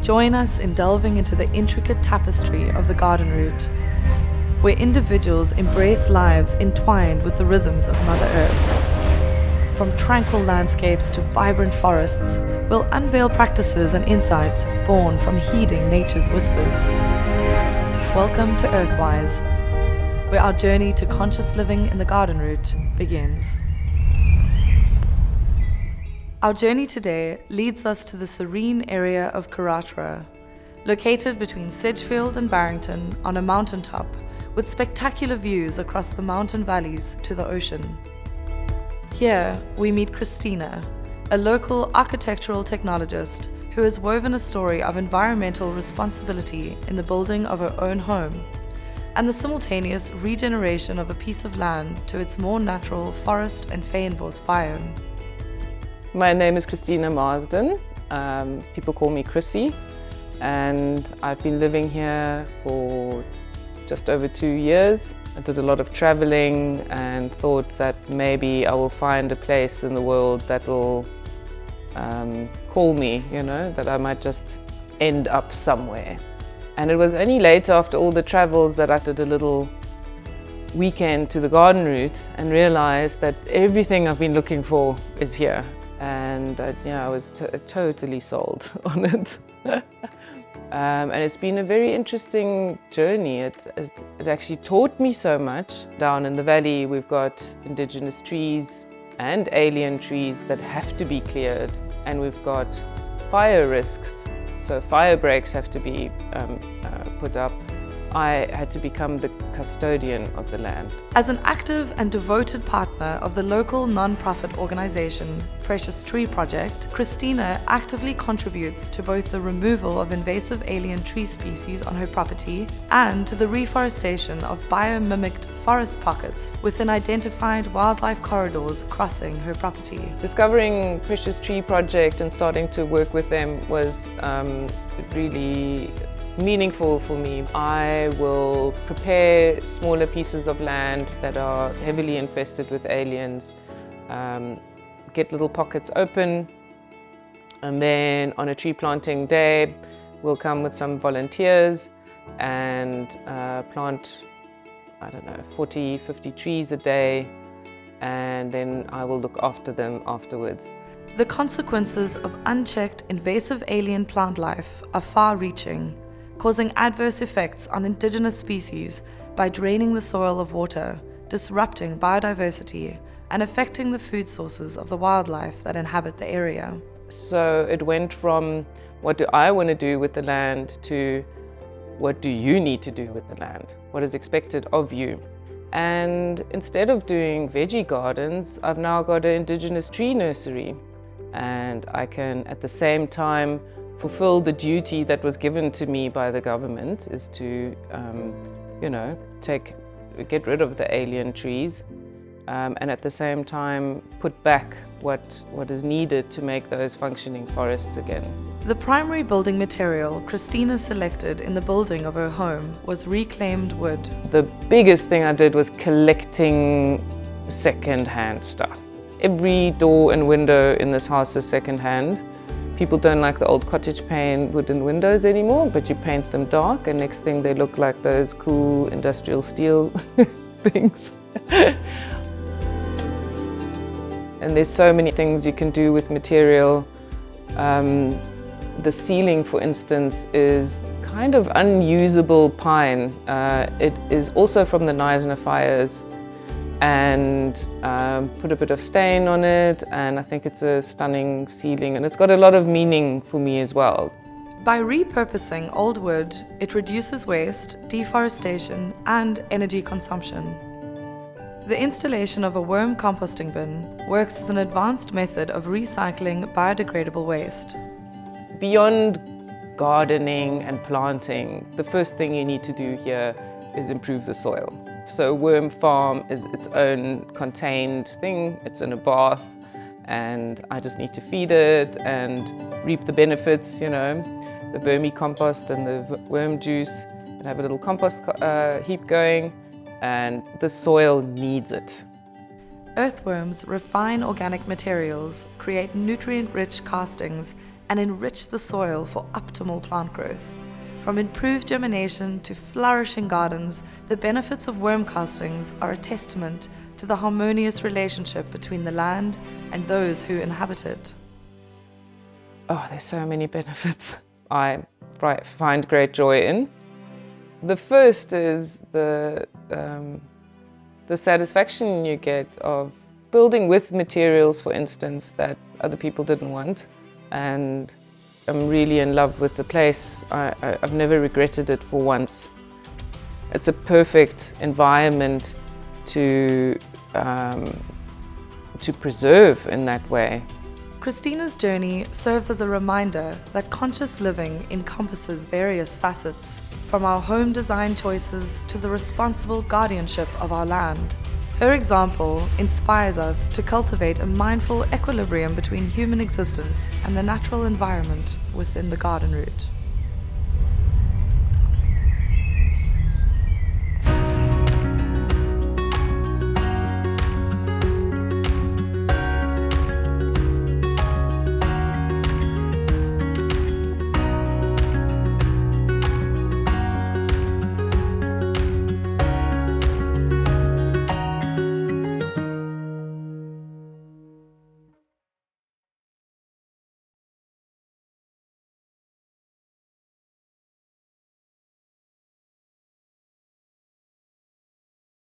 Join us in delving into the intricate tapestry of the garden route, where individuals embrace lives entwined with the rhythms of Mother Earth. From tranquil landscapes to vibrant forests, we'll unveil practices and insights born from heeding nature's whispers. Welcome to Earthwise, where our journey to conscious living in the garden route begins. Our journey today leads us to the serene area of Karatara, located between Sedgefield and Barrington on a mountaintop with spectacular views across the mountain valleys to the ocean. Here we meet Christina, a local architectural technologist who has woven a story of environmental responsibility in the building of her own home and the simultaneous regeneration of a piece of land to its more natural forest and fynbos biome. My name is Christina Marsden. People call me Chrissy, and I've been living here for just over 2 years. I did a lot of traveling and thought that maybe I will find a place in the world that will call me, that I might just end up somewhere. And it was only later, after all the travels, that I did a little weekend to the garden route and realized that everything I've been looking for is here. And I was totally sold on it. And it's been a very interesting journey. It actually taught me so much. Down in the valley, we've got indigenous trees and alien trees that have to be cleared. And we've got fire risks, so fire breaks have to be put up. I had to become the custodian of the land. As an active and devoted partner of the local non-profit organization Precious Tree Project, Christina actively contributes to both the removal of invasive alien tree species on her property and to the reforestation of biomimicked forest pockets within identified wildlife corridors crossing her property. Discovering Precious Tree Project and starting to work with them was really meaningful for me. I will prepare smaller pieces of land that are heavily infested with aliens, get little pockets open, and then on a tree planting day we'll come with some volunteers and plant, 40, 50 trees a day, and then I will look after them afterwards. The consequences of unchecked invasive alien plant life are far-reaching, causing adverse effects on indigenous species by draining the soil of water, disrupting biodiversity, and affecting the food sources of the wildlife that inhabit the area. So it went from what do I want to do with the land to what do you need to do with the land? What is expected of you? And instead of doing veggie gardens, I've now got an indigenous tree nursery, and I can at the same time fulfill the duty that was given to me by the government, is to, get rid of the alien trees, and at the same time put back what is needed to make those functioning forests again. The primary building material Christina selected in the building of her home was reclaimed wood. The biggest thing I did was collecting second-hand stuff. Every door and window in this house is second-hand. People don't like the old cottage pane wooden windows anymore, but you paint them dark and next thing they look like those cool industrial steel things. And there's so many things you can do with material. The ceiling, for instance, is kind of unusable pine. It is also from the Neisner fires, and put a bit of stain on it, and I think it's a stunning ceiling, and it's got a lot of meaning for me as well. By repurposing old wood, it reduces waste, deforestation, and energy consumption. The installation of a worm composting bin works as an advanced method of recycling biodegradable waste. Beyond gardening and planting, the first thing you need to do here is improve the soil. So worm farm is its own contained thing. It's in a bath, and I just need to feed it and reap the benefits, the vermicompost and the worm juice, and have a little compost heap going, and the soil needs it. Earthworms refine organic materials, create nutrient-rich castings, and enrich the soil for optimal plant growth. From improved germination to flourishing gardens, the benefits of worm castings are a testament to the harmonious relationship between the land and those who inhabit it. Oh, there's so many benefits I find great joy in. The first is the satisfaction you get of building with materials, for instance, that other people didn't want. And I'm really in love with the place. I've never regretted it for once. It's a perfect environment to preserve in that way. Christina's journey serves as a reminder that conscious living encompasses various facets, from our home design choices to the responsible guardianship of our land. Her example inspires us to cultivate a mindful equilibrium between human existence and the natural environment within the garden route.